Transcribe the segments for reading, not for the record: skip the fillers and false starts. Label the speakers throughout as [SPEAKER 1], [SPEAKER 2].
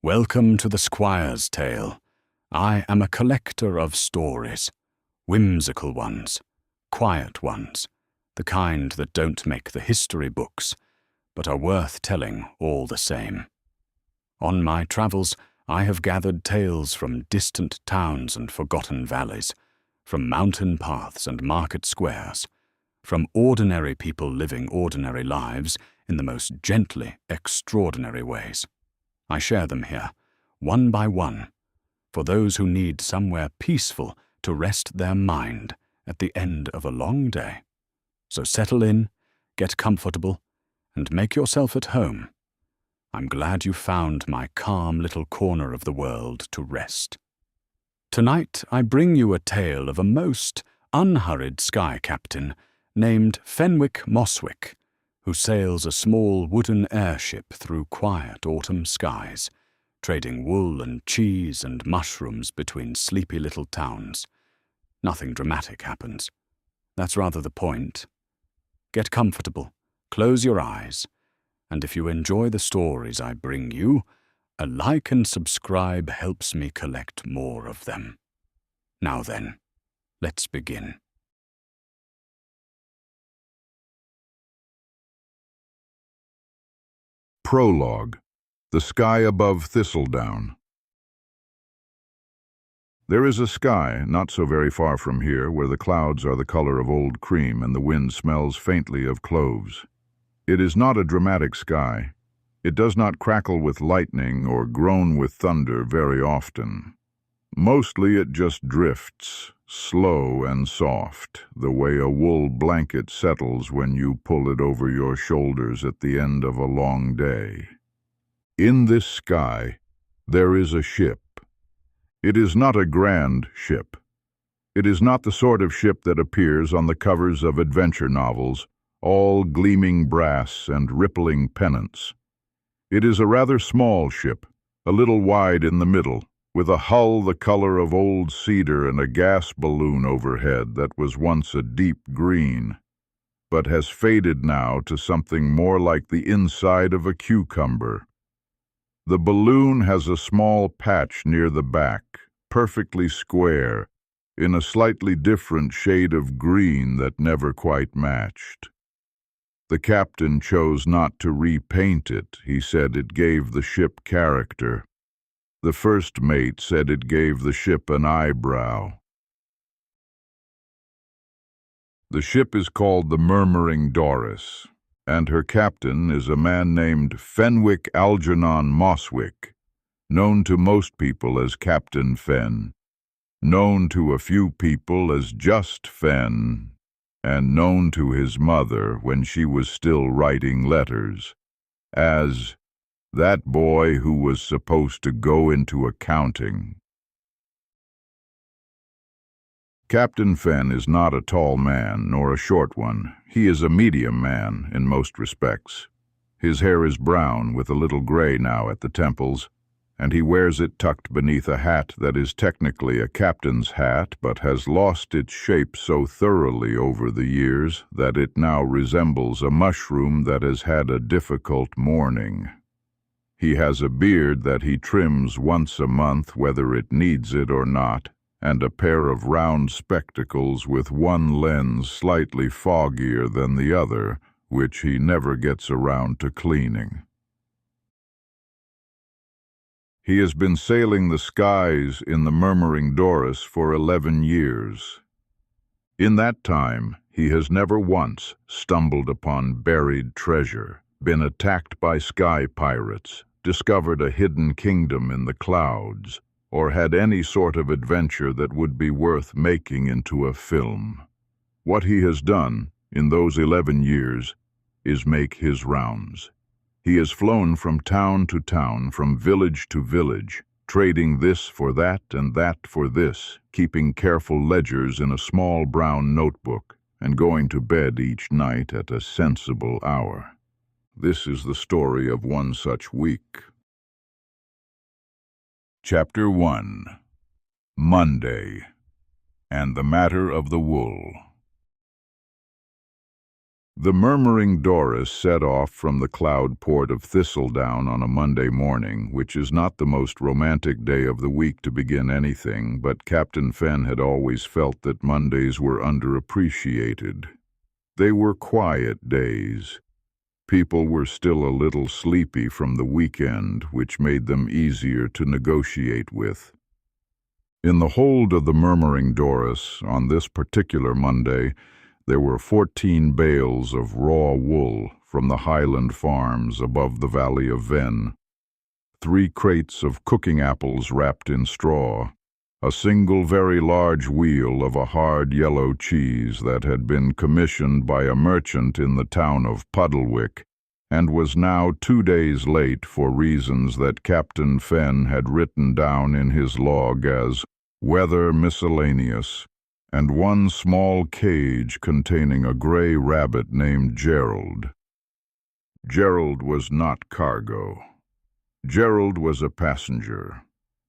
[SPEAKER 1] Welcome to the Squire's tale. I am a collector of stories, whimsical ones, quiet ones, the kind that don't make the history books, but are worth telling all the same. On my travels, I have gathered tales from distant towns and forgotten valleys, from mountain paths and market squares, from ordinary people living ordinary lives in the most gently extraordinary ways. I share them here, one by one, for those who need somewhere peaceful to rest their mind at the end of a long day. So settle in, get comfortable, and make yourself at home. I'm glad you found my calm little corner of the world to rest. Tonight I bring you a tale of a most unhurried sky captain named Fenwick Mosswick, who sails a small wooden airship through quiet autumn skies, trading wool and cheese and mushrooms between sleepy little towns. Nothing dramatic happens. That's rather the point. Get comfortable, close your eyes, and if you enjoy the stories I bring you, a like and subscribe helps me collect more of them. Now then, let's begin.
[SPEAKER 2] Prologue. The Sky Above Thistledown. There is a sky not so very far from here where the clouds are the color of old cream and the wind smells faintly of cloves. It is not a dramatic sky. It does not crackle with lightning or groan with thunder very often. Mostly it just drifts, slow and soft, the way a wool blanket settles when you pull it over your shoulders at the end of a long day. In this sky, there is a ship. It is not a grand ship. It is not the sort of ship that appears on the covers of adventure novels, all gleaming brass and rippling pennants. It is a rather small ship, a little wide in the middle, with a hull the color of old cedar and a gas balloon overhead that was once a deep green, but has faded now to something more like the inside of a cucumber. The balloon has a small patch near the back, perfectly square, in a slightly different shade of green that never quite matched. The captain chose not to repaint it. He said it gave the ship character. The first mate said it gave the ship an eyebrow. The ship is called the Murmuring Doris, and her captain is a man named Fenwick Algernon Mosswick, known to most people as Captain Fen, known to a few people as just Fen, and known to his mother when she was still writing letters as that boy who was supposed to go into accounting. Captain Fen is not a tall man, nor a short one. He is a medium man in most respects. His hair is brown, with a little gray now at the temples, and he wears it tucked beneath a hat that is technically a captain's hat, but has lost its shape so thoroughly over the years that it now resembles a mushroom that has had a difficult morning. He has a beard that he trims once a month, whether it needs it or not, and a pair of round spectacles with one lens slightly foggier than the other, which he never gets around to cleaning. He has been sailing the skies in the Murmuring Doris for 11 years. In that time, he has never once stumbled upon buried treasure, been attacked by sky pirates, discovered a hidden kingdom in the clouds, or had any sort of adventure that would be worth making into a film. What he has done in those 11 years is make his rounds. He has flown from town to town, from village to village, trading this for that and that for this, keeping careful ledgers in a small brown notebook, and going to bed each night at a sensible hour. This is the story of one such week. Chapter 1. Monday, and the Matter of the Wool. The Murmuring Doris set off from the cloud port of Thistledown on a Monday morning, which is not the most romantic day of the week to begin anything, but Captain Fenn had always felt that Mondays were underappreciated. They were quiet days. People were still a little sleepy from the weekend, which made them easier to negotiate with. In the hold of the Murmuring Doris, on this particular Monday, there were 14 bales of raw wool from the Highland farms above the Valley of Venn, 3 crates of cooking apples wrapped in straw, a single very large wheel of a hard yellow cheese that had been commissioned by a merchant in the town of Puddlewick, and was now 2 days late for reasons that Captain Fenn had written down in his log as weather miscellaneous, and 1 small cage containing a gray rabbit named Gerald. Gerald was not cargo. Gerald was a passenger.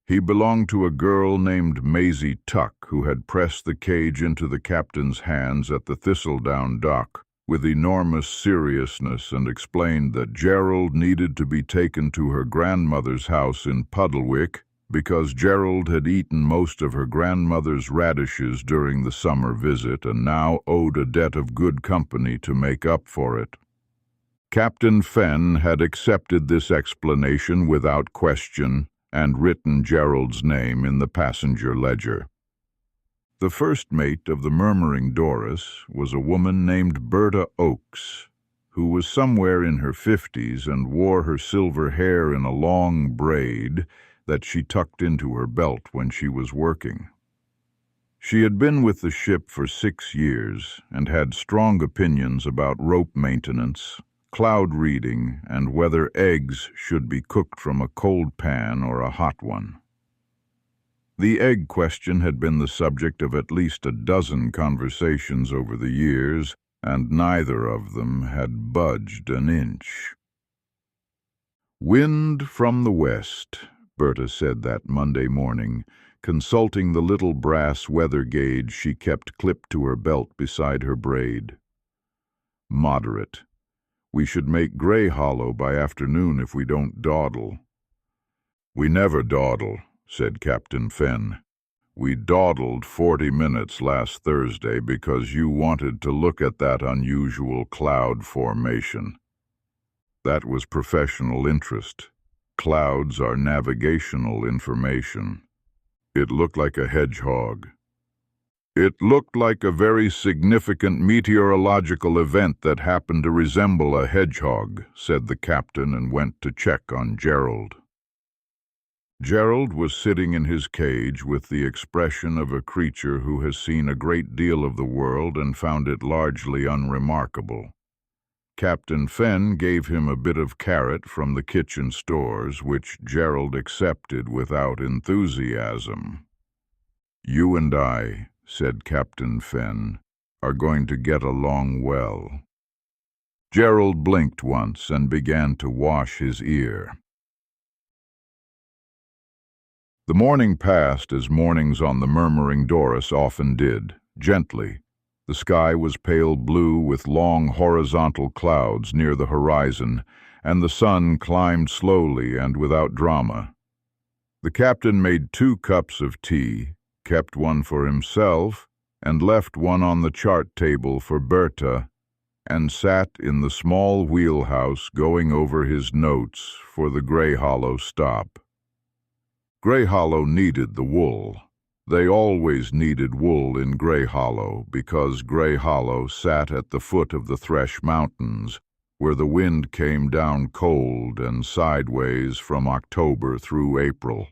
[SPEAKER 2] He belonged to a girl named Maisie Tuck, who had pressed the cage into the captain's hands at the Thistledown dock with enormous seriousness and explained that Gerald needed to be taken to her grandmother's house in Puddlewick because Gerald had eaten most of her grandmother's radishes during the summer visit and now owed a debt of good company to make up for it. Captain Fenn had accepted this explanation without question and written Gerald's name in the passenger ledger. The first mate of the Murmuring Doris was a woman named Berta Oakes, who was somewhere in her 50s and wore her silver hair in a long braid that she tucked into her belt when she was working. She had been with the ship for 6 years and had strong opinions about rope maintenance, cloud reading, and whether eggs should be cooked from a cold pan or a hot one. The egg question had been the subject of at least a dozen conversations over the years, and neither of them had budged an inch. "Wind from the west," Berta said that Monday morning, consulting the little brass weather gauge she kept clipped to her belt beside her braid. "Moderate. We should make Grey Hollow by afternoon if we don't dawdle." "We never dawdle," said Captain Fenn. "We dawdled 40 minutes last Thursday because you wanted to look at that unusual cloud formation. That was professional interest. Clouds are navigational information. It looked like a hedgehog." "It looked like a very significant meteorological event that happened to resemble a hedgehog," said the captain and went to check on Gerald. Gerald was sitting in his cage with the expression of a creature who has seen a great deal of the world and found it largely unremarkable. Captain Fenn gave him a bit of carrot from the kitchen stores, which Gerald accepted without enthusiasm. "You and I," said Captain Fenn, "are going to get along well." Gerald blinked once and began to wash his ear. The morning passed as mornings on the Murmuring Doris often did, gently. The sky was pale blue with long horizontal clouds near the horizon, and the sun climbed slowly and without drama. The captain made 2 cups of tea, kept one for himself, and left one on the chart table for Berta, and sat in the small wheelhouse going over his notes for the Grey Hollow stop. Grey Hollow needed the wool. They always needed wool in Grey Hollow because Grey Hollow sat at the foot of the Thresh Mountains, where the wind came down cold and sideways from October through April,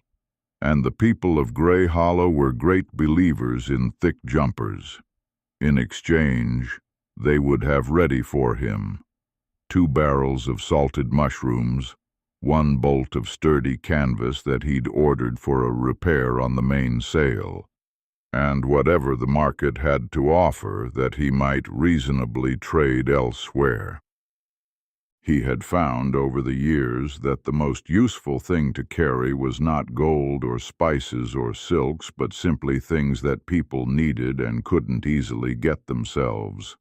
[SPEAKER 2] and the people of Grey Hollow were great believers in thick jumpers. In exchange, they would have ready for him 2 barrels of salted mushrooms, 1 bolt of sturdy canvas that he'd ordered for a repair on the mainsail, and whatever the market had to offer that he might reasonably trade elsewhere. He had found over the years that the most useful thing to carry was not gold or spices or silks, but simply things that people needed and couldn't easily get themselves.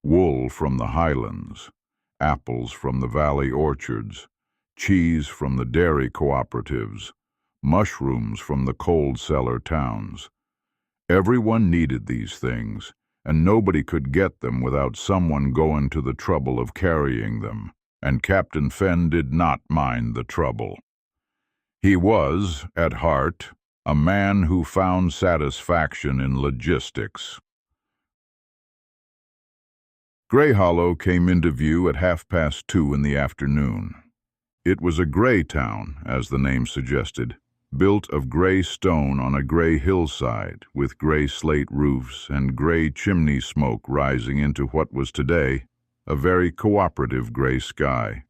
[SPEAKER 2] wool from the highlands, apples from the valley orchards, cheese from the dairy cooperatives, mushrooms from the cold cellar towns. Everyone needed these things, and nobody could get them without someone going to the trouble of carrying them, and Captain Fen did not mind the trouble. He was, at heart, a man who found satisfaction in logistics. Grey Hollow came into view at 2:30 in the afternoon. It was a grey town, as the name suggested, built of grey stone on a grey hillside, with grey slate roofs and grey chimney smoke rising into what was today a very cooperative grey sky.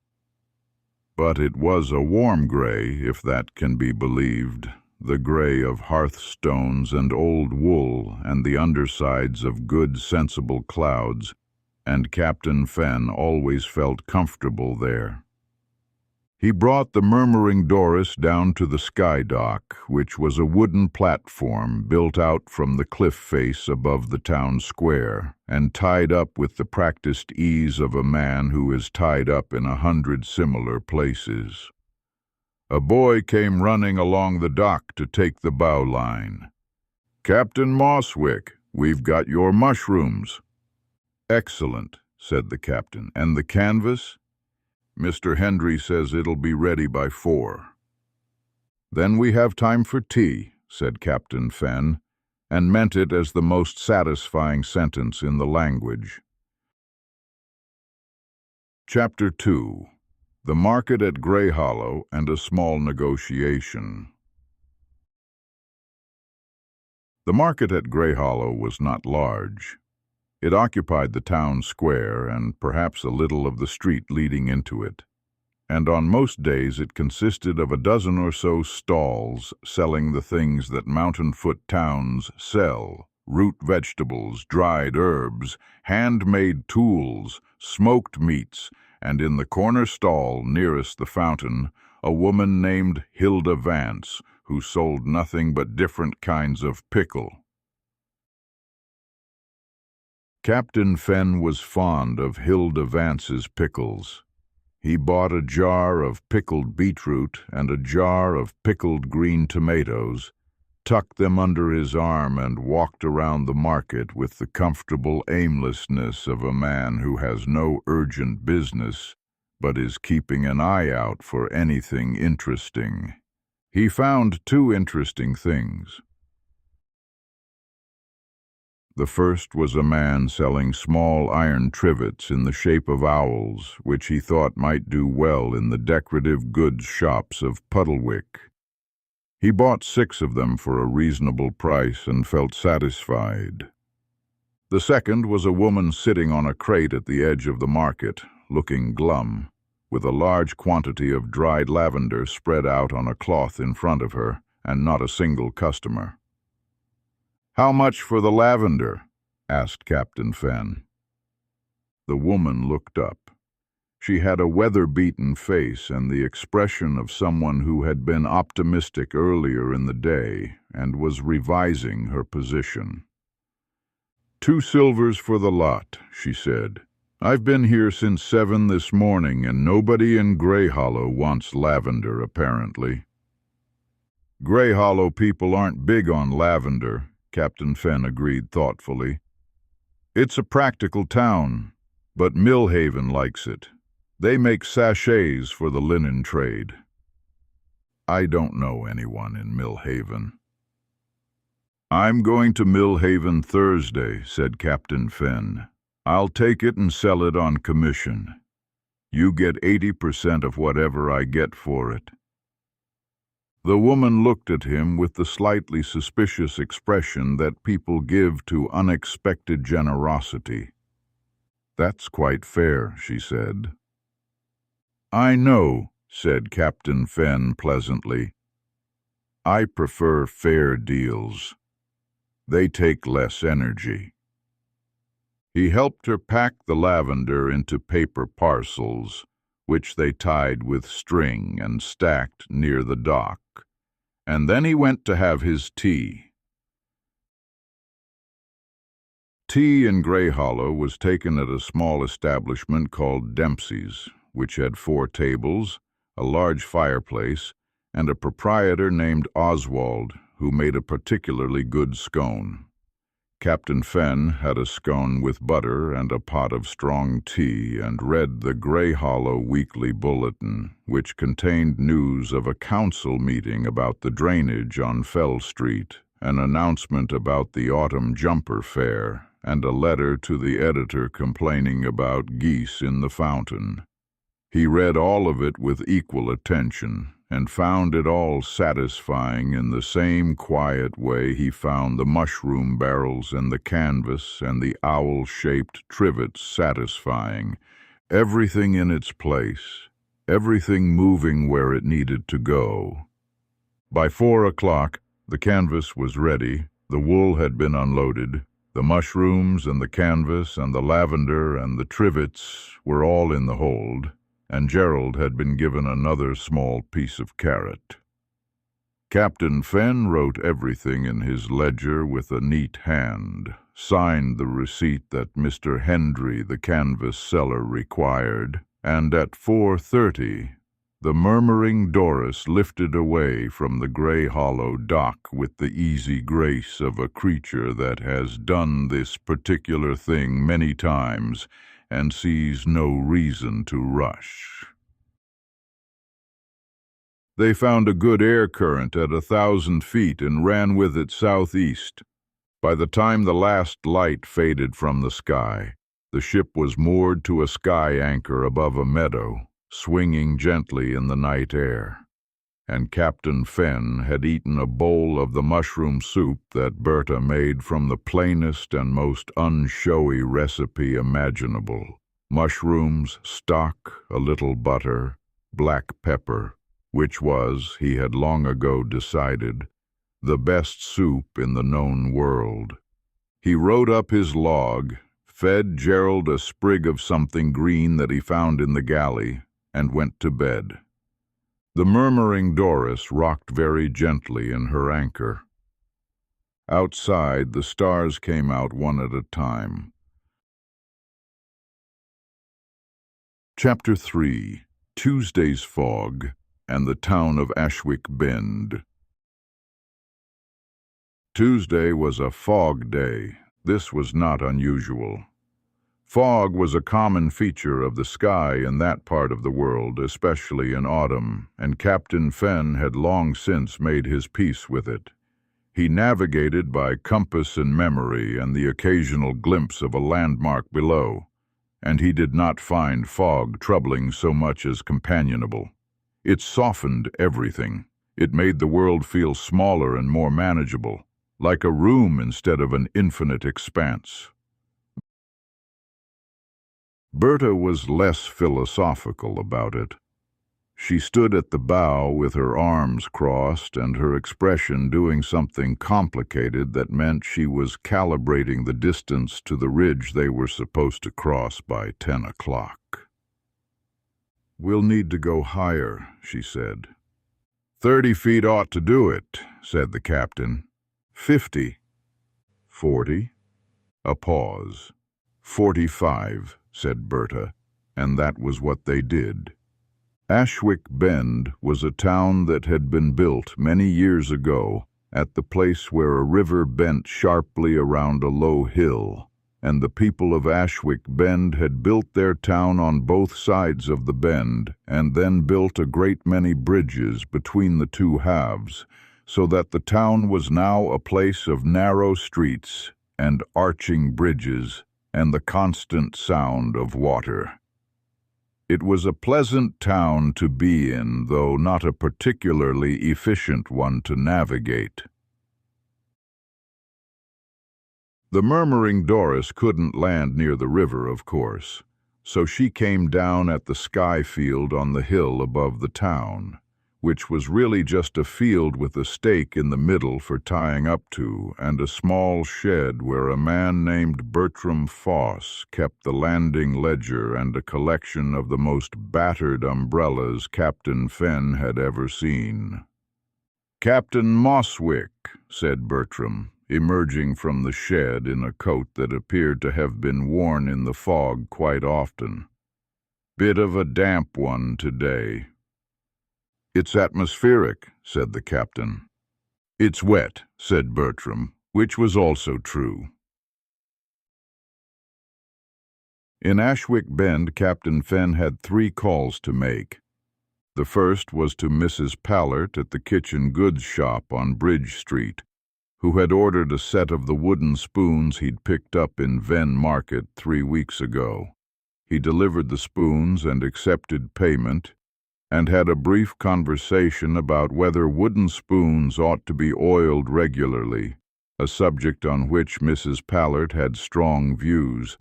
[SPEAKER 2] But it was a warm grey, if that can be believed, the grey of hearthstones and old wool and the undersides of good sensible clouds, and Captain Fen always felt comfortable there. He brought the Murmuring Doris down to the sky dock, which was a wooden platform built out from the cliff face above the town square, and tied up with the practiced ease of a man who is tied up in 100 similar places. A boy came running along the dock to take the bow line. "Captain Mosswick, we've got your mushrooms." "Excellent," said the captain. "And the canvas?" "Mr. Hendry says it'll be ready by 4. "Then we have time for tea," said Captain Fen, and meant it as the most satisfying sentence in the language. Chapter 2. The Market at Grey Hollow and a Small Negotiation. The market at Grey Hollow was not large. It occupied the town square and perhaps a little of the street leading into it, and on most days it consisted of a dozen or so stalls selling the things that mountain-foot towns sell: root vegetables, dried herbs, handmade tools, smoked meats, and in the corner stall nearest the fountain a woman named Hilda Vance, who sold nothing but different kinds of pickle. Captain Fen was fond of Hilda Vance's pickles. He bought a jar of pickled beetroot and a jar of pickled green tomatoes, tucked them under his arm, and walked around the market with the comfortable aimlessness of a man who has no urgent business, but is keeping an eye out for anything interesting. He found 2 interesting things. The first was a man selling small iron trivets in the shape of owls, which he thought might do well in the decorative goods shops of Puddlewick. He bought 6 of them for a reasonable price and felt satisfied. The second was a woman sitting on a crate at the edge of the market, looking glum, with a large quantity of dried lavender spread out on a cloth in front of her, and not a single customer. "How much for the lavender?" asked Captain Fen. The woman looked up. She had a weather-beaten face and the expression of someone who had been optimistic earlier in the day and was revising her position. "2 silvers for the lot," she said. "I've been here since 7 this morning, and nobody in Grey Hollow wants lavender, apparently." "Grey Hollow people aren't big on lavender," Captain Fen agreed thoughtfully. "It's a practical town, but Millhaven likes it. They make sachets for the linen trade." "I don't know anyone in Millhaven." "I'm going to Millhaven Thursday," said Captain Fen. "I'll take it and sell it on commission. You get 80% of whatever I get for it." The woman looked at him with the slightly suspicious expression that people give to unexpected generosity. "That's quite fair," she said. "I know," said Captain Fen pleasantly. "I prefer fair deals. They take less energy." He helped her pack the lavender into paper parcels, which they tied with string and stacked near the dock, and then he went to have his tea. Tea in Grey Hollow was taken at a small establishment called Dempsey's, which had 4 tables, a large fireplace, and a proprietor named Oswald, who made a particularly good scone. Captain Fenn had a scone with butter and a pot of strong tea, and read the Grey Hollow Weekly Bulletin, which contained news of a council meeting about the drainage on Fell Street, an announcement about the autumn jumper fair, and a letter to the editor complaining about geese in the fountain. He read all of it with equal attention, and found it all satisfying in the same quiet way he found the mushroom barrels and the canvas and the owl-shaped trivets satisfying. Everything in its place, everything moving where it needed to go. By 4 o'clock, the canvas was ready, the wool had been unloaded, the mushrooms and the canvas and the lavender and the trivets were all in the hold, and Gerald had been given another small piece of carrot. Captain Fenn wrote everything in his ledger with a neat hand, signed the receipt that Mr. Hendry, the canvas seller, required, and at 4:30 the Murmuring Doris lifted away from the Grey Hollow dock with the easy grace of a creature that has done this particular thing many times and sees no reason to rush. They found a good air current at 1,000 feet and ran with it southeast. By the time the last light faded from the sky, the ship was moored to a sky anchor above a meadow, swinging gently in the night air, and Captain Fenn had eaten a bowl of the mushroom soup that Berta made from the plainest and most unshowy recipe imaginable. Mushrooms, stock, a little butter, black pepper, which was, he had long ago decided, the best soup in the known world. He wrote up his log, fed Gerald a sprig of something green that he found in the galley, and went to bed. The Murmuring Doris rocked very gently in her anchor. Outside, the stars came out one at a time. Chapter 3. Tuesday's Fog and the Town of Ashwick Bend. Tuesday was a fog day. This was not unusual. Fog was a common feature of the sky in that part of the world, especially in autumn, and Captain Fenn had long since made his peace with it. He navigated by compass and memory and the occasional glimpse of a landmark below, and he did not find fog troubling so much as companionable. It softened everything. It made the world feel smaller and more manageable, like a room instead of an infinite expanse. Berta was less philosophical about it. She stood at the bow with her arms crossed and her expression doing something complicated that meant she was calibrating the distance to the ridge they were supposed to cross by 10 o'clock. "We'll need to go higher," she said. 30 feet ought to do it," said the captain. 50. 40. A pause. 45, said Berta, and that was what they did. Ashwick Bend was a town that had been built many years ago at the place where a river bent sharply around a low hill, and the people of Ashwick Bend had built their town on both sides of the bend and then built a great many bridges between the two halves, so that the town was now a place of narrow streets and arching bridges and the constant sound of water. It was a pleasant town to be in, though not a particularly efficient one to navigate. The Murmuring Doris couldn't land near the river, of course, so she came down at the sky field on the hill above the town, which was really just a field with a stake in the middle for tying up to, and a small shed where a man named Bertram Foss kept the landing ledger and a collection of the most battered umbrellas Captain Fenn had ever seen. "Captain Mosswick," said Bertram, emerging from the shed in a coat that appeared to have been worn in the fog quite often. "Bit of a damp one today." "It's atmospheric," said the captain. "It's wet," said Bertram, which was also true. In Ashwick Bend, Captain Fenn had 3 calls to make. The first was to Mrs. Pallert at the kitchen goods shop on Bridge Street, who had ordered a set of the wooden spoons he'd picked up in Venn Market 3 weeks ago. He delivered the spoons and accepted payment, and had a brief conversation about whether wooden spoons ought to be oiled regularly, a subject on which Mrs. Pallert had strong views,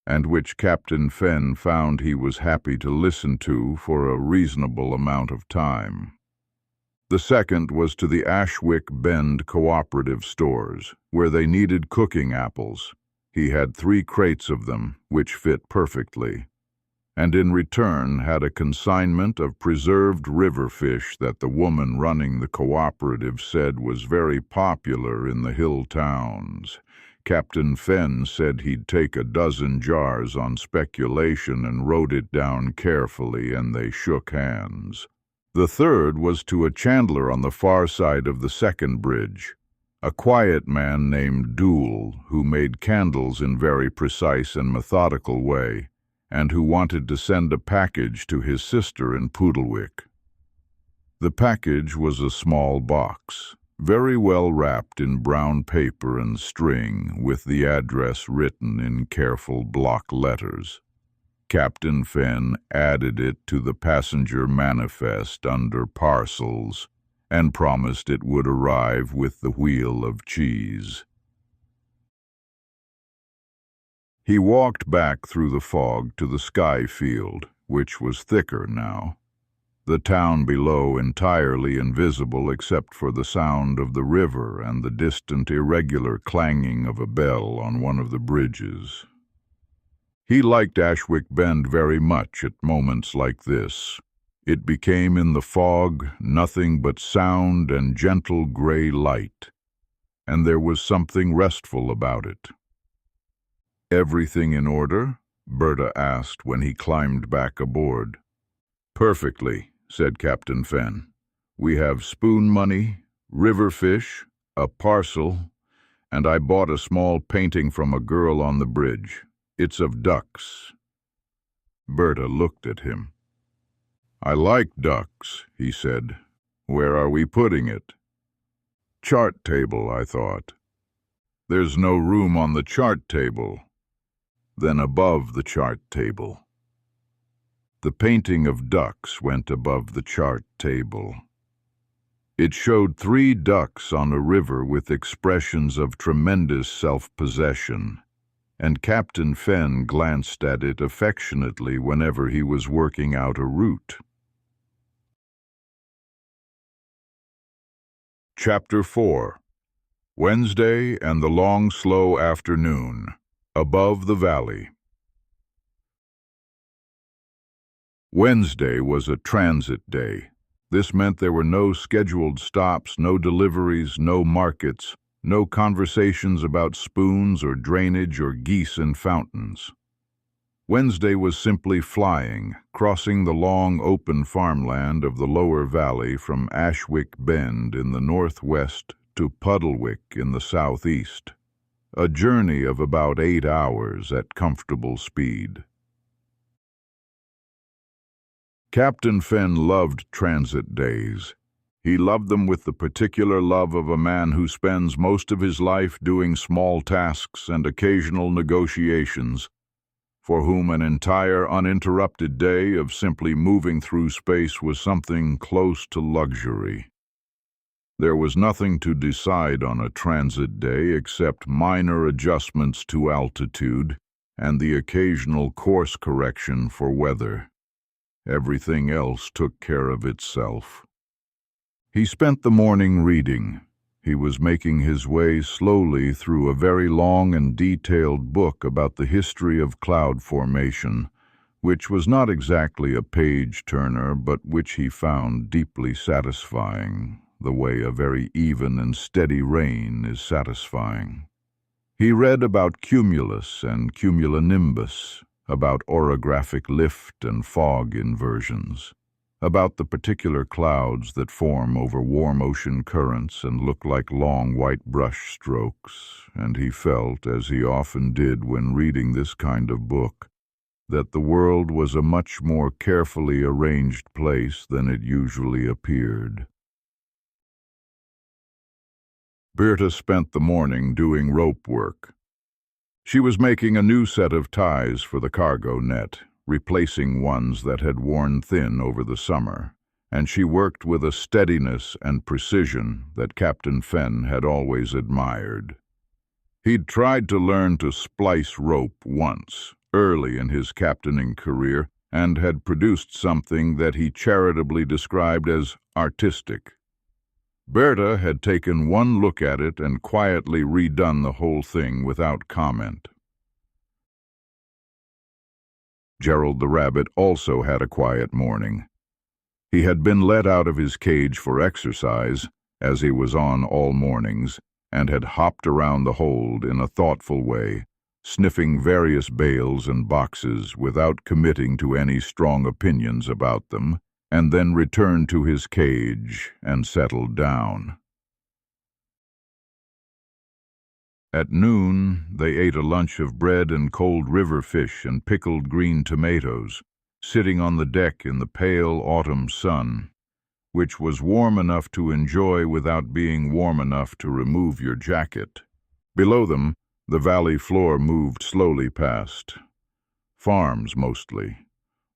[SPEAKER 2] and which Captain Fenn found he was happy to listen to for a reasonable amount of time. The second was to the Ashwick Bend cooperative stores, where they needed cooking apples. He had 3 crates of them, which fit perfectly, and in return had a consignment of preserved river fish that the woman running the cooperative said was very popular in the hill towns. Captain Fenn said he'd take a dozen jars on speculation and wrote it down carefully, and they shook hands. The third was to a chandler on the far side of the second bridge, a quiet man named Doole, who made candles in very precise and methodical way, and who wanted to send a package to his sister in Poodlewick. The package was a small box, very well wrapped in brown paper and string, with the address written in careful block letters. Captain Fenn added it to the passenger manifest under parcels, and promised it would arrive with the wheel of cheese. He walked back through the fog to the sky field, which was thicker now, the town below entirely invisible except for the sound of the river and the distant irregular clanging of a bell on one of the bridges. He liked Ashwick Bend very much at moments like this. It became in the fog nothing but sound and gentle gray light, and there was something restful about it. "Everything in order?" Berta asked when he climbed back aboard. "Perfectly," said Captain Fenn. "We have spoon money, river fish, a parcel, and I bought a small painting from a girl on the bridge. It's of ducks." Berta looked at him. "I like ducks," he said. "Where are we putting it?" "Chart table, I thought." "There's no room on the chart table." "Then above the chart table." The painting of ducks went above the chart table. It showed 3 ducks on a river with expressions of tremendous self-possession, and Captain Fenn glanced at it affectionately whenever he was working out a route. Chapter 4. Wednesday and the long, slow afternoon. Above the valley. Wednesday was a transit day. This meant there were no scheduled stops, no deliveries, no markets, no conversations about spoons or drainage or geese and fountains. Wednesday was simply flying, crossing the long open farmland of the lower valley from Ashwick Bend in the northwest to Puddlewick in the southeast. A journey of about 8 hours at comfortable speed. Captain Fenn loved transit days. He loved them with the particular love of a man who spends most of his life doing small tasks and occasional negotiations, for whom an entire uninterrupted day of simply moving through space was something close to luxury. There was nothing to decide on a transit day except minor adjustments to altitude and the occasional course correction for weather. Everything else took care of itself. He spent the morning reading. He was making his way slowly through a very long and detailed book about the history of cloud formation, which was not exactly a page-turner, but which he found deeply satisfying. the way a very even and steady rain is satisfying. He read about cumulus and cumulonimbus, about orographic lift and fog inversions, about the particular clouds that form over warm ocean currents and look like long white brush strokes, and he felt, as he often did when reading this kind of book, that the world was a much more carefully arranged place than it usually appeared. Berta spent the morning doing rope work. She was making a new set of ties for the cargo net, replacing ones that had worn thin over the summer, and she worked with a steadiness and precision that Captain Fen had always admired. He'd tried to learn to splice rope once, early in his captaining career, and had produced something that he charitably described as artistic. Berta had taken one look at it and quietly redone the whole thing without comment. Gerald the rabbit also had a quiet morning. He had been let out of his cage for exercise, as he was on all mornings, and had hopped around the hold in a thoughtful way, sniffing various bales and boxes without committing to any strong opinions about them, and then returned to his cage and settled down. At noon, they ate a lunch of bread and cold river fish and pickled green tomatoes, sitting on the deck in the pale autumn sun, which was warm enough to enjoy without being warm enough to remove your jacket. Below them, the valley floor moved slowly past. Farms, mostly.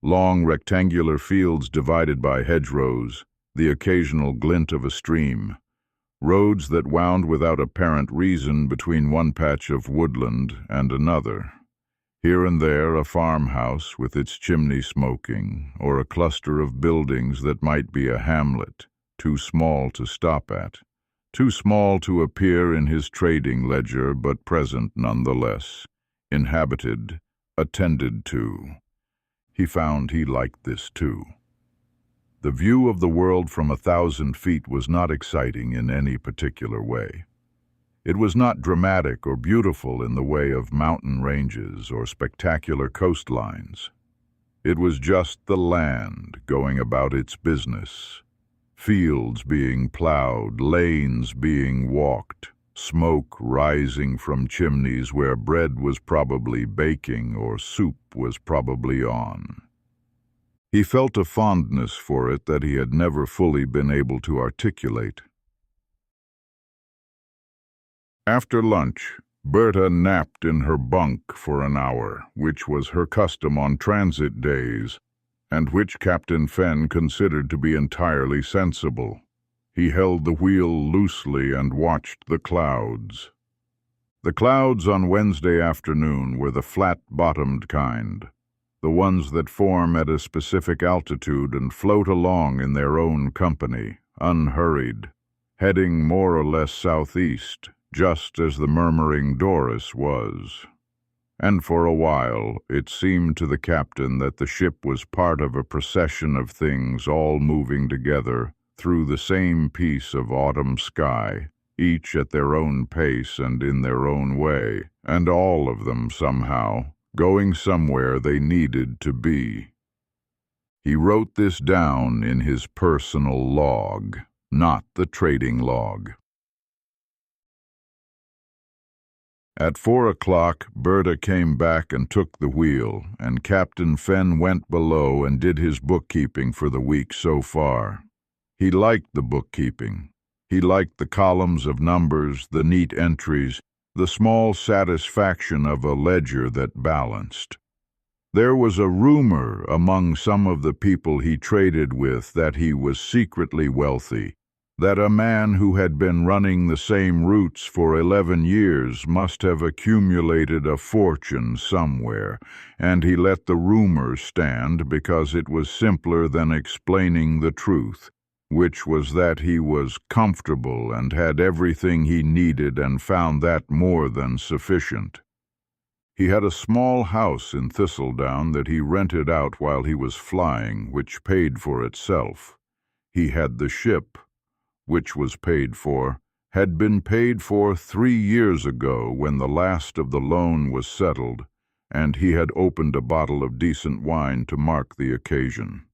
[SPEAKER 2] Long rectangular fields divided by hedgerows, the occasional glint of a stream. Roads that wound without apparent reason between one patch of woodland and another. Here and there a farmhouse with its chimney smoking, or a cluster of buildings that might be a hamlet, too small to stop at, too small to appear in his trading ledger, but present nonetheless, inhabited, attended to. He found he liked this too. The view of the world from 1,000 feet was not exciting in any particular way. It was not dramatic or beautiful in the way of mountain ranges or spectacular coastlines. It was just the land going about its business, fields being plowed, lanes being walked, smoke rising from chimneys where bread was probably baking or soup was probably on. He felt a fondness for it that he had never fully been able to articulate. After lunch, Berta napped in her bunk for an hour, which was her custom on transit days, and which Captain Fen considered to be entirely sensible. He held the wheel loosely and watched the clouds. The clouds on Wednesday afternoon were the flat-bottomed kind, the ones that form at a specific altitude and float along in their own company, unhurried, heading more or less southeast, just as the Murmuring Doris was. And for a while it seemed to the captain that the ship was part of a procession of things all moving together through the same piece of autumn sky, each at their own pace and in their own way, and all of them somehow going somewhere they needed to be. He wrote this down in his personal log, not the trading log. At 4 o'clock, Berta came back and took the wheel, and Captain Fen went below and did his bookkeeping for the week so far. He liked the bookkeeping. He liked the columns of numbers, the neat entries, the small satisfaction of a ledger that balanced. There was a rumor among some of the people he traded with that he was secretly wealthy, that a man who had been running the same routes for 11 years must have accumulated a fortune somewhere, and he let the rumor stand because it was simpler than explaining the truth, which was that he was comfortable and had everything he needed and found that more than sufficient. He had a small house in Thistledown that he rented out while he was flying, which paid for itself. He had the ship, which was paid for, had been paid for 3 years ago when the last of the loan was settled, and he had opened a bottle of decent wine to mark the occasion.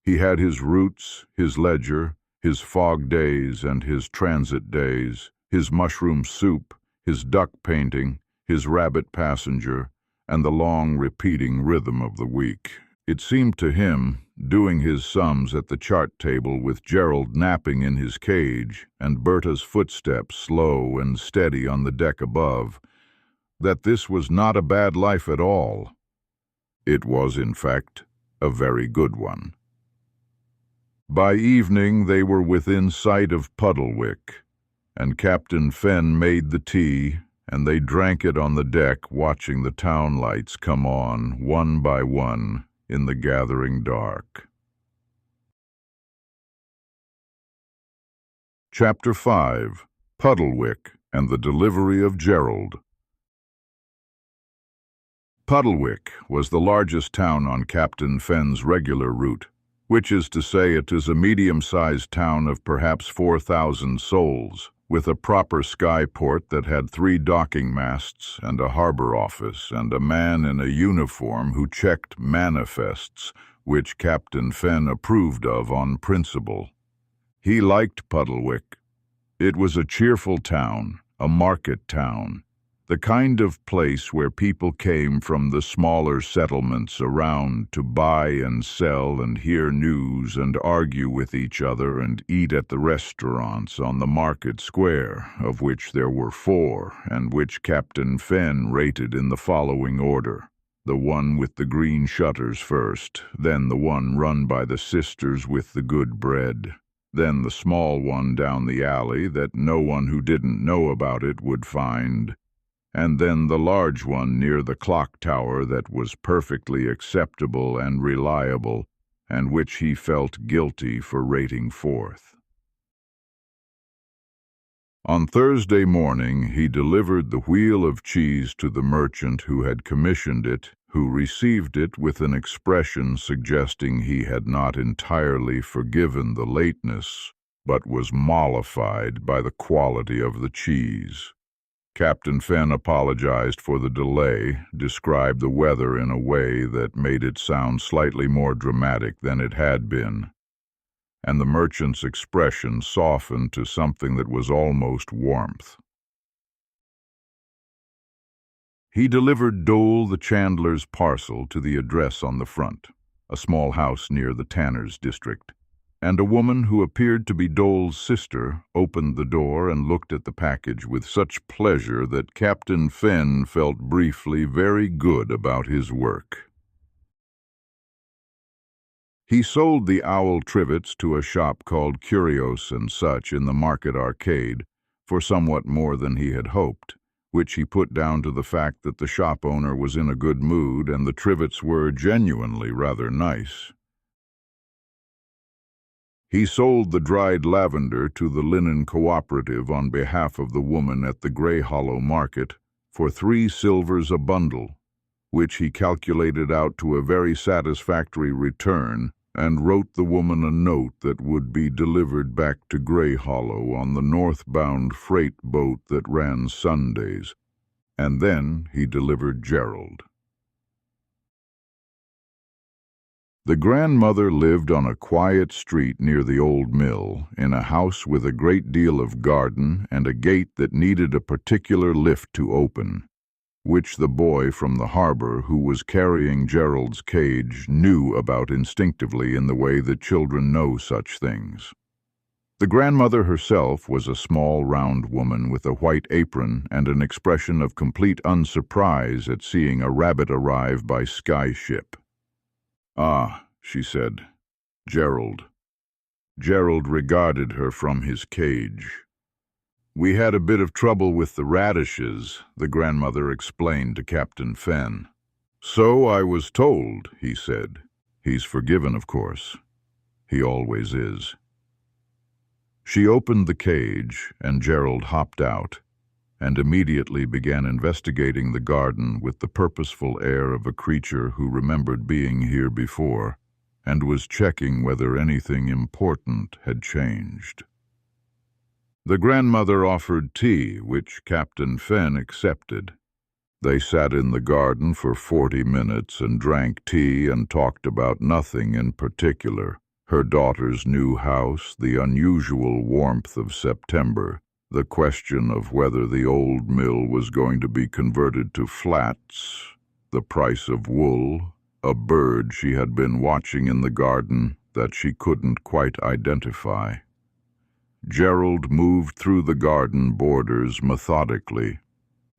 [SPEAKER 2] He had his routes, his ledger, his fog days and his transit days, his mushroom soup, his duck painting, his rabbit passenger, and the long repeating rhythm of the week. It seemed to him, doing his sums at the chart table with Gerald napping in his cage and Berta's footsteps slow and steady on the deck above, that this was not a bad life at all. It was, in fact, a very good one. By evening they were within sight of Puddlewick, and Captain Fen made the tea, and they drank it on the deck, watching the town lights come on, one by one, in the gathering dark. Chapter 5. Puddlewick and the Delivery of Gerald. Puddlewick was the largest town on Captain Fen's regular route, which is to say it is a medium-sized town of perhaps 4,000 souls, with a proper skyport that had 3 docking masts and a harbor office and a man in a uniform who checked manifests, which Captain Fen approved of on principle. He liked Puddlewick. It was a cheerful town, a market town, the kind of place where people came from the smaller settlements around to buy and sell and hear news and argue with each other and eat at the restaurants on the market square, of which there were 4, and which Captain Fen rated in the following order: the one with the green shutters first, then the one run by the sisters with the good bread, then the small one down the alley that no one who didn't know about it would find, and then the large one near the clock tower that was perfectly acceptable and reliable, and which he felt guilty for rating 4th. On Thursday morning he delivered the wheel of cheese to the merchant who had commissioned it, who received it with an expression suggesting he had not entirely forgiven the lateness, but was mollified by the quality of the cheese. Captain Fen apologized for the delay, described the weather in a way that made it sound slightly more dramatic than it had been, and the merchant's expression softened to something that was almost warmth. He delivered Dole the chandler's parcel to the address on the front, a small house near the tanner's district, and a woman who appeared to be Dole's sister opened the door and looked at the package with such pleasure that Captain Fen felt briefly very good about his work. He sold the owl trivets to a shop called Curios and Such in the Market Arcade for somewhat more than he had hoped, which he put down to the fact that the shop owner was in a good mood and the trivets were genuinely rather nice. He sold the dried lavender to the linen cooperative on behalf of the woman at the Grey Hollow Market for 3 silvers a bundle, which he calculated out to a very satisfactory return, and wrote the woman a note that would be delivered back to Grey Hollow on the northbound freight boat that ran Sundays, and then he delivered Gerald. The grandmother lived on a quiet street near the old mill, in a house with a great deal of garden and a gate that needed a particular lift to open, which the boy from the harbor who was carrying Gerald's cage knew about instinctively in the way that children know such things. The grandmother herself was a small round woman with a white apron and an expression of complete unsurprise at seeing a rabbit arrive by skyship. "Ah," she said, "Gerald." Gerald regarded her from his cage. "We had a bit of trouble with the radishes," the grandmother explained to Captain Fen. "So I was told," he said. "He's forgiven, of course. He always is." She opened the cage, and Gerald hopped out, and immediately began investigating the garden with the purposeful air of a creature who remembered being here before and was checking whether anything important had changed. The grandmother offered tea, which Captain Fen accepted. They sat in the garden for 40 minutes and drank tea and talked about nothing in particular. Her daughter's new house, the unusual warmth of September, the question of whether the old mill was going to be converted to flats, the price of wool, a bird she had been watching in the garden that she couldn't quite identify. Gerald moved through the garden borders methodically.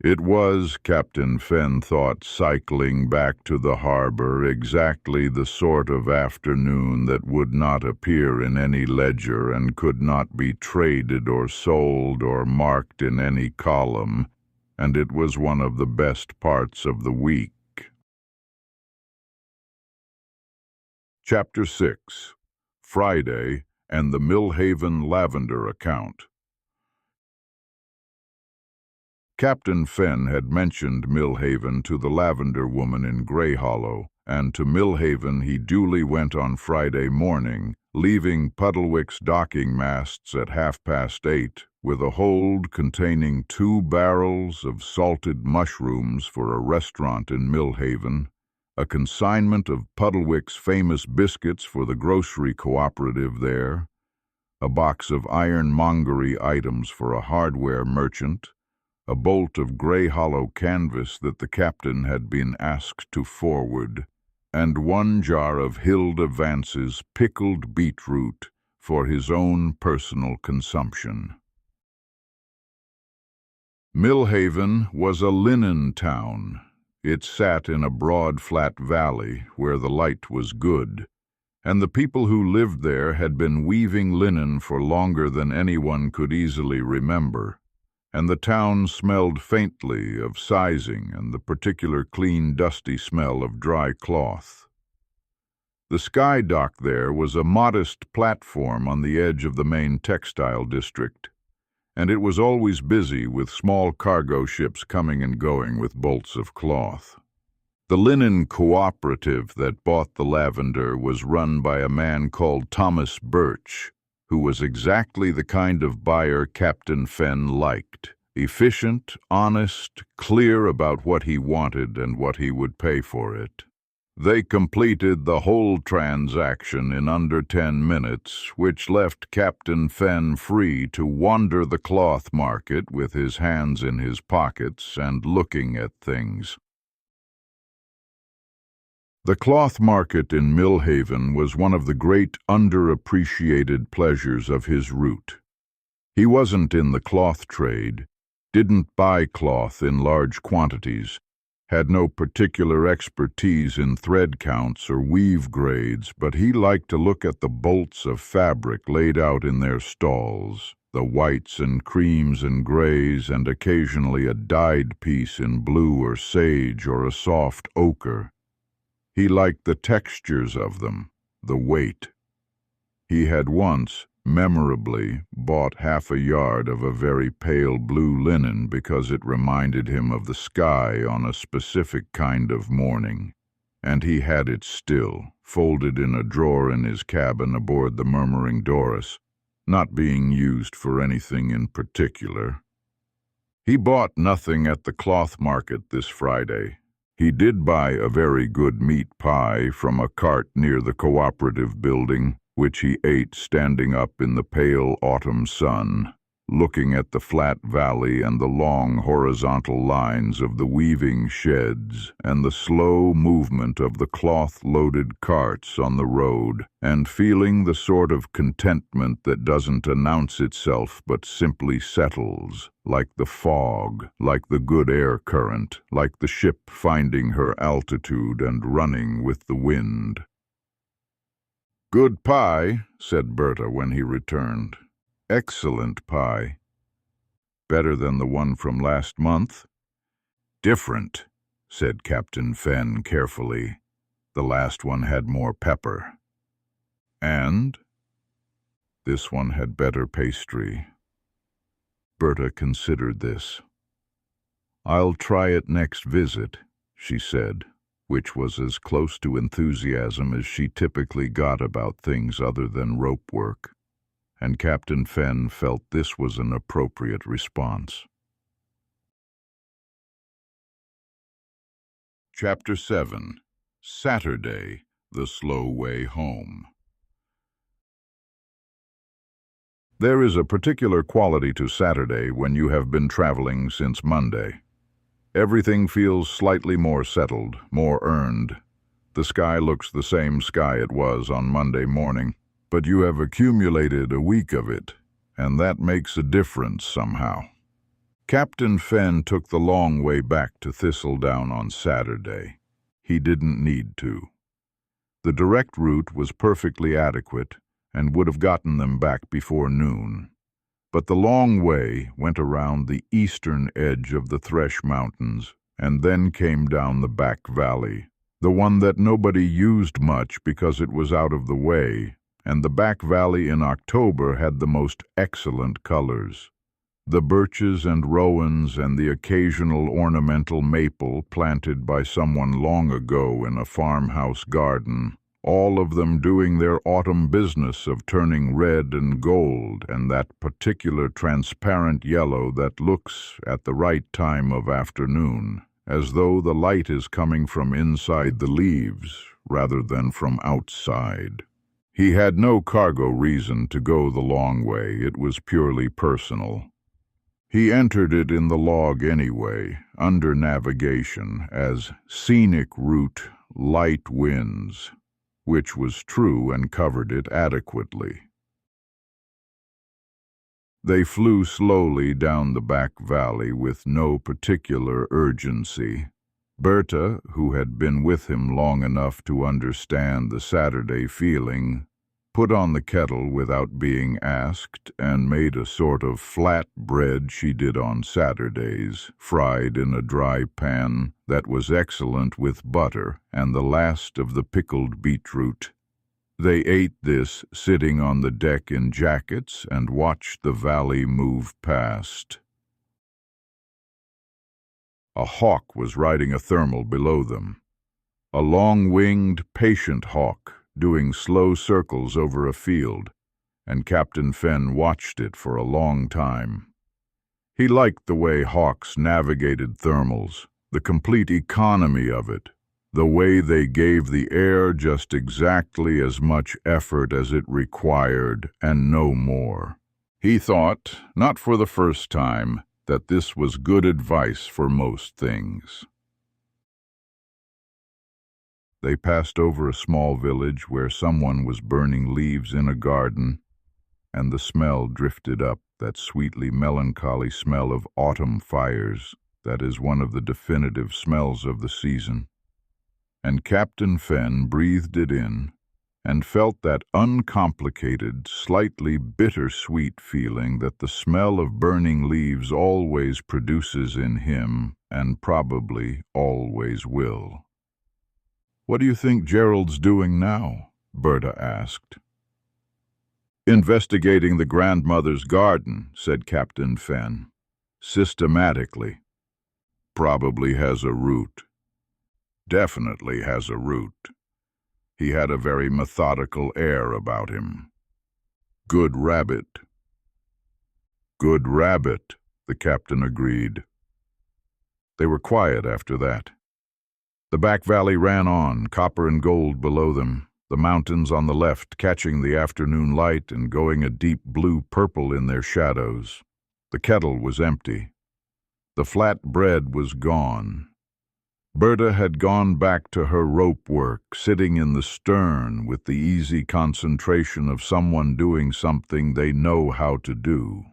[SPEAKER 2] It was, Captain Fen thought, cycling back to the harbor, exactly the sort of afternoon that would not appear in any ledger and could not be traded or sold or marked in any column, and it was one of the best parts of the week. Chapter 6. Friday and the Millhaven Lavender Account. Captain Fen had mentioned Millhaven to the lavender woman in Grey Hollow, and to Millhaven he duly went on Friday morning, leaving Puddlewick's docking masts at 8:30, with a hold containing 2 barrels of salted mushrooms for a restaurant in Millhaven, a consignment of Puddlewick's famous biscuits for the grocery cooperative there, a box of ironmongery items for a hardware merchant, a bolt of Grey Hollow canvas that the captain had been asked to forward, and 1 jar of Hilda Vance's pickled beetroot for his own personal consumption. Millhaven was a linen town. It sat in a broad, flat valley where the light was good, and the people who lived there had been weaving linen for longer than anyone could easily remember, and the town smelled faintly of sizing and the particular clean, dusty smell of dry cloth. The sky dock there was a modest platform on the edge of the main textile district, and it was always busy with small cargo ships coming and going with bolts of cloth. The linen cooperative that bought the lavender was run by a man called Thomas Birch, who was exactly the kind of buyer Captain Fen liked. Efficient, honest, clear about what he wanted and what he would pay for it. They completed the whole transaction in under 10 minutes, which left Captain Fen free to wander the cloth market with his hands in his pockets and looking at things. The cloth market in Millhaven was one of the great underappreciated pleasures of his route. He wasn't in the cloth trade, didn't buy cloth in large quantities, had no particular expertise in thread counts or weave grades, but he liked to look at the bolts of fabric laid out in their stalls, the whites and creams and grays, and occasionally a dyed piece in blue or sage or a soft ochre. He liked the textures of them, the weight. He had once, memorably, bought 1/2 yard of a very pale blue linen because it reminded him of the sky on a specific kind of morning, and he had it still, folded in a drawer in his cabin aboard the Murmuring Doris, not being used for anything in particular. He bought nothing at the cloth market this Friday. He did buy a very good meat pie from a cart near the cooperative building, which he ate standing up in the pale autumn sun, looking at the flat valley and the long horizontal lines of the weaving sheds and the slow movement of the cloth-loaded carts on the road, and feeling the sort of contentment that doesn't announce itself but simply settles, like the fog, like the good air current, like the ship finding her altitude and running with the wind. "Good pie," said Berta when he returned. "Excellent pie." "Better than the one from last month?" "Different," said Captain Fen carefully. "The last one had more pepper." "And?" "This one had better pastry." Berta considered this. "I'll try it next visit," she said, which was as close to enthusiasm as she typically got about things other than rope work. and Captain Fenn felt this was an appropriate response. Chapter 7. Saturday, the Slow Way Home. There is a particular quality to Saturday when you have been traveling since Monday. Everything feels slightly more settled, more earned. The sky looks the same sky it was on Monday morning, but you have accumulated a week of it, and that makes a difference somehow. Captain Fenn took the long way back to Thistledown on Saturday. He didn't need to. The direct route was perfectly adequate and would have gotten them back before noon. But the long way went around the eastern edge of the Thresh Mountains and then came down the back valley, the one that nobody used much because it was out of the way, and the back valley in October had the most excellent colors. The birches and rowans and the occasional ornamental maple planted by someone long ago in a farmhouse garden, all of them doing their autumn business of turning red and gold and that particular transparent yellow that looks, at the right time of afternoon, as though the light is coming from inside the leaves rather than from outside. He had no cargo reason to go the long way. It was purely personal. He entered it in the log anyway, under navigation, as scenic route, light winds, which was true and covered it adequately. They flew slowly down the back valley with no particular urgency. Berta, who had been with him long enough to understand the Saturday feeling, put on the kettle without being asked and made a sort of flat bread she did on Saturdays, fried in a dry pan that was excellent with butter and the last of the pickled beetroot. They ate this sitting on the deck in jackets and watched the valley move past. A hawk was riding a thermal below them, a long-winged, patient hawk, doing slow circles over a field, and Captain Fenn watched it for a long time. He liked the way hawks navigated thermals, the complete economy of it, the way they gave the air just exactly as much effort as it required and no more. He thought, not for the first time, that this was good advice for most things. They passed over a small village where someone was burning leaves in a garden, and the smell drifted up, that sweetly melancholy smell of autumn fires that is one of the definitive smells of the season. And Captain Fenn breathed it in and felt that uncomplicated, slightly bittersweet feeling that the smell of burning leaves always produces in him and probably always will. "What do you think Gerald's doing now?" Berta asked. "Investigating the grandmother's garden," said Captain Fenn. "Systematically. Probably has a route. Definitely has a route. He had a very methodical air about him. Good rabbit." "Good rabbit," the captain agreed. They were quiet after that. The back valley ran on, copper and gold below them, the mountains on the left catching the afternoon light and going a deep blue-purple in their shadows. The kettle was empty. The flat bread was gone. Berta had gone back to her rope work, sitting in the stern with the easy concentration of someone doing something they know how to do.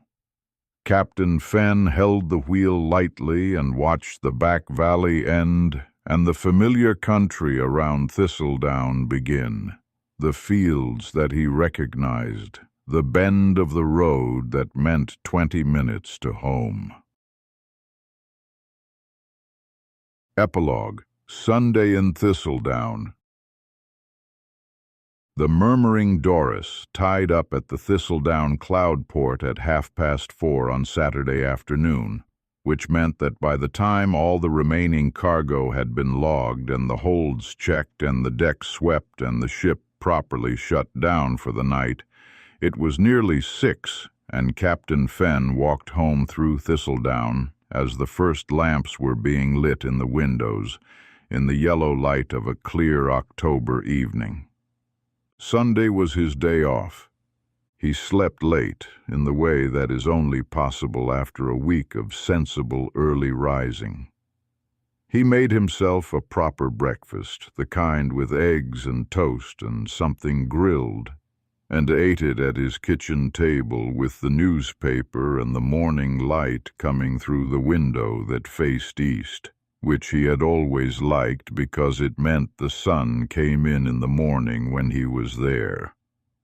[SPEAKER 2] Captain Fenn held the wheel lightly and watched the back valley end and the familiar country around Thistledown begin, the fields that he recognized, the bend of the road that meant 20 minutes to home. Epilogue, Sunday in Thistledown. The Murmuring Doris tied up at the Thistledown cloud port at 4:30 on Saturday afternoon, which meant that by the time all the remaining cargo had been logged and the holds checked and the deck swept and the ship properly shut down for the night, It was nearly 6, and Captain Fen walked home through Thistledown as the first lamps were being lit in the windows in the yellow light of a clear October evening. Sunday was his day off. He slept late in the way that is only possible after a week of sensible early rising. He made himself a proper breakfast, the kind with eggs and toast and something grilled, and ate it at his kitchen table with the newspaper and the morning light coming through the window that faced east, which he had always liked because it meant the sun came in the morning when he was there,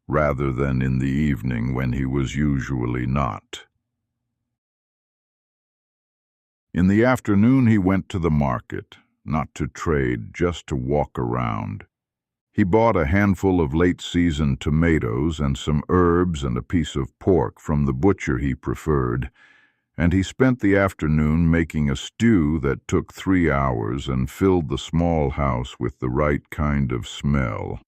[SPEAKER 2] rather than in the evening when he was usually not. In the afternoon he went to the market, not to trade, just to walk around. He bought a handful of late-season tomatoes and some herbs and a piece of pork from the butcher he preferred, and he spent the afternoon making a stew that took 3 hours and filled the small house with the right kind of smell.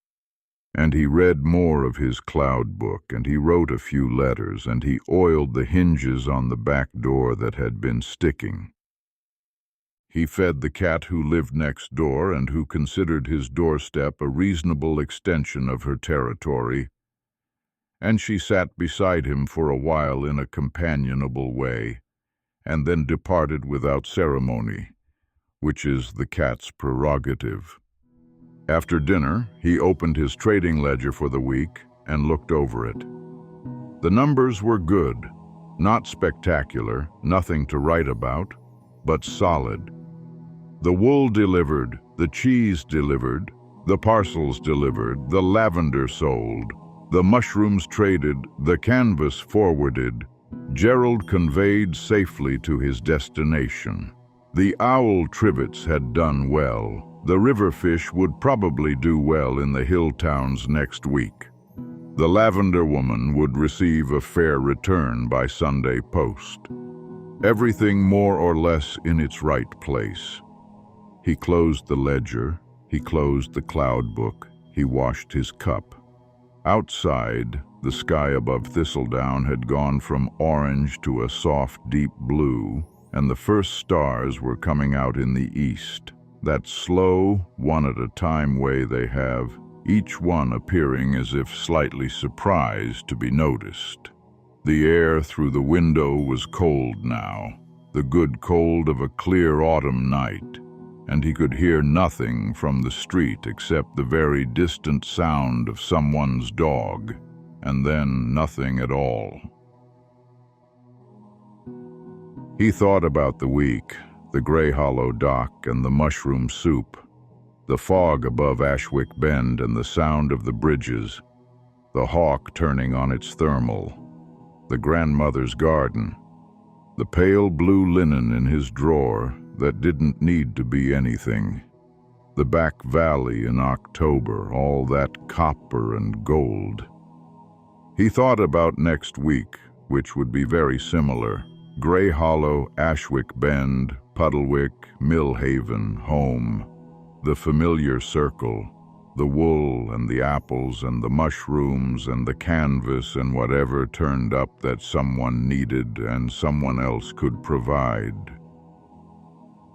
[SPEAKER 2] And he read more of his cloud book, and he wrote a few letters, and he oiled the hinges on the back door that had been sticking. He fed the cat who lived next door and who considered his doorstep a reasonable extension of her territory, and she sat beside him for a while in a companionable way, and then departed without ceremony, which is the cat's prerogative. After dinner, he opened his trading ledger for the week and looked over it. The numbers were good, not spectacular, nothing to write about, but solid. The wool delivered, the cheese delivered, the parcels delivered, the lavender sold, the mushrooms traded, the canvas forwarded, Gerald conveyed safely to his destination. The owl trivets had done well. The river fish would probably do well in the hill towns next week. The lavender woman would receive a fair return by Sunday post. Everything more or less in its right place. He closed the ledger, he closed the cloud book, he washed his cup. Outside, the sky above Thistledown had gone from orange to a soft, deep blue, and the first stars were coming out in the east. That slow, one-at-a-time way they have, each one appearing as if slightly surprised to be noticed. The air through the window was cold now, the good cold of a clear autumn night, and he could hear nothing from the street except the very distant sound of someone's dog, and then nothing at all. He thought about the week, the Grey Hollow dock and the mushroom soup, the fog above Ashwick Bend and the sound of the bridges, the hawk turning on its thermal, the grandmother's garden, the pale blue linen in his drawer that didn't need to be anything, the back valley in October, all that copper and gold. He thought about next week, which would be very similar. Grey Hollow, Ashwick Bend, Puddlewick, Millhaven, home, the familiar circle, the wool and the apples and the mushrooms and the canvas and whatever turned up that someone needed and someone else could provide.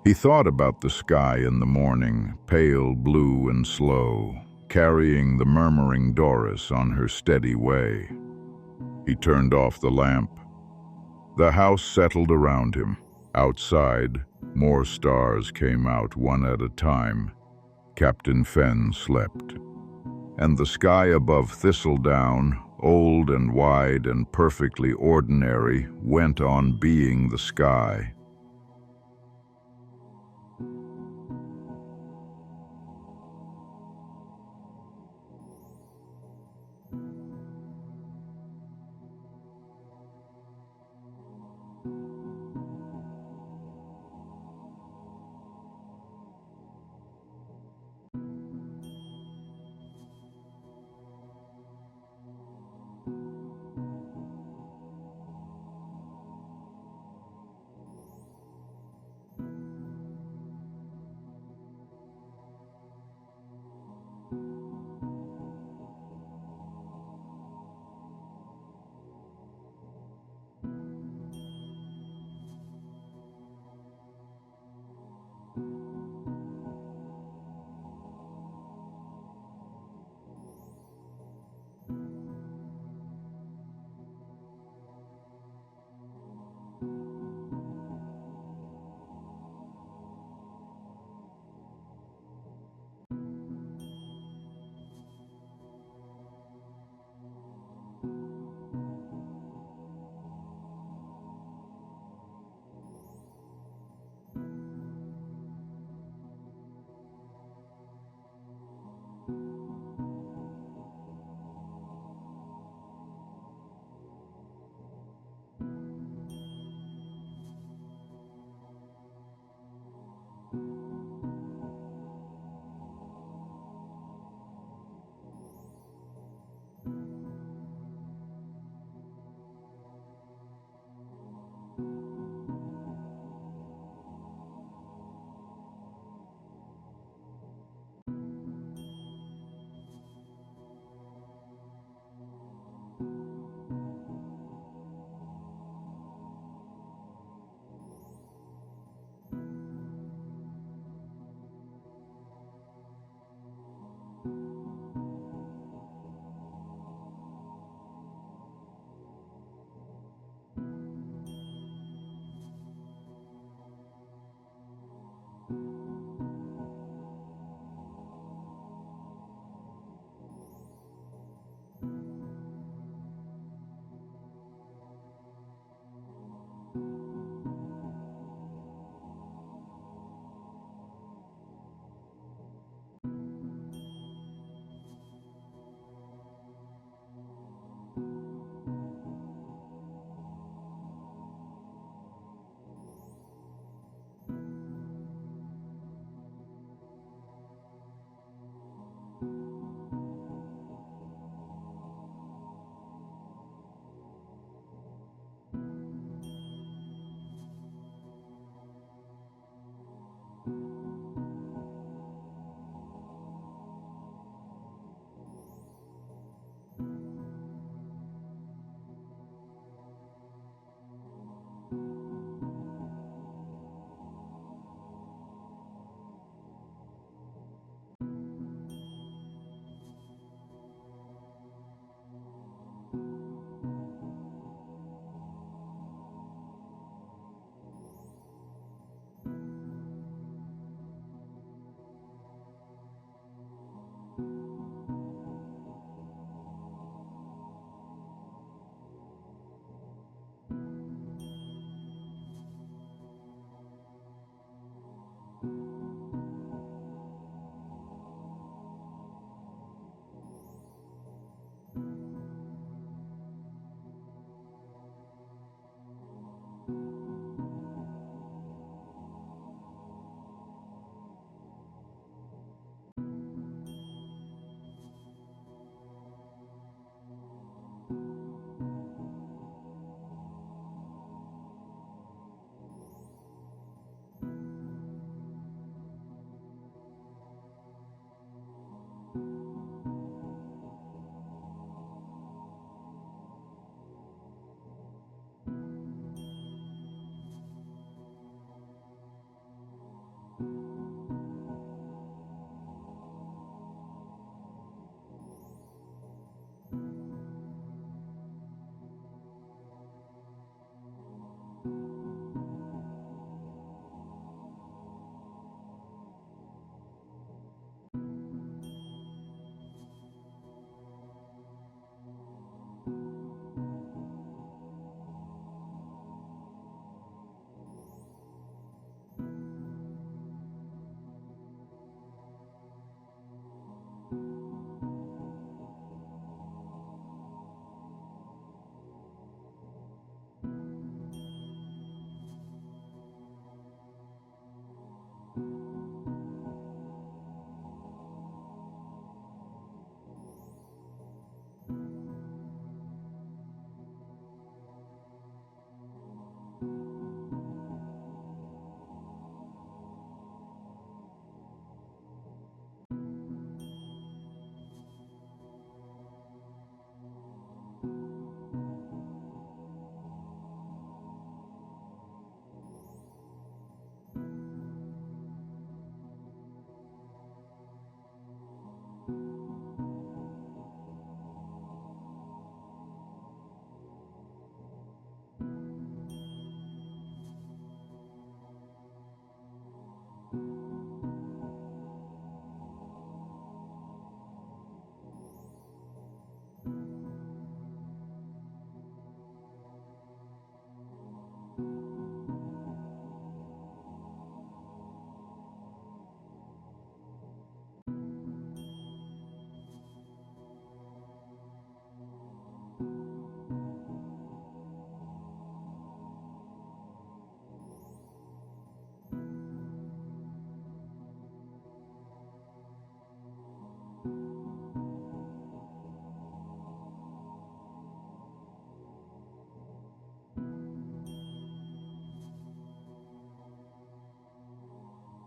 [SPEAKER 2] He thought about the sky in the morning, pale blue and slow, carrying the Murmuring Doris on her steady way. He turned off the lamp. The house settled around him. Outside, more stars came out one at a time. Captain Fen slept. And the sky above Thistledown, old and wide and perfectly ordinary, went on being the sky.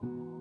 [SPEAKER 3] you.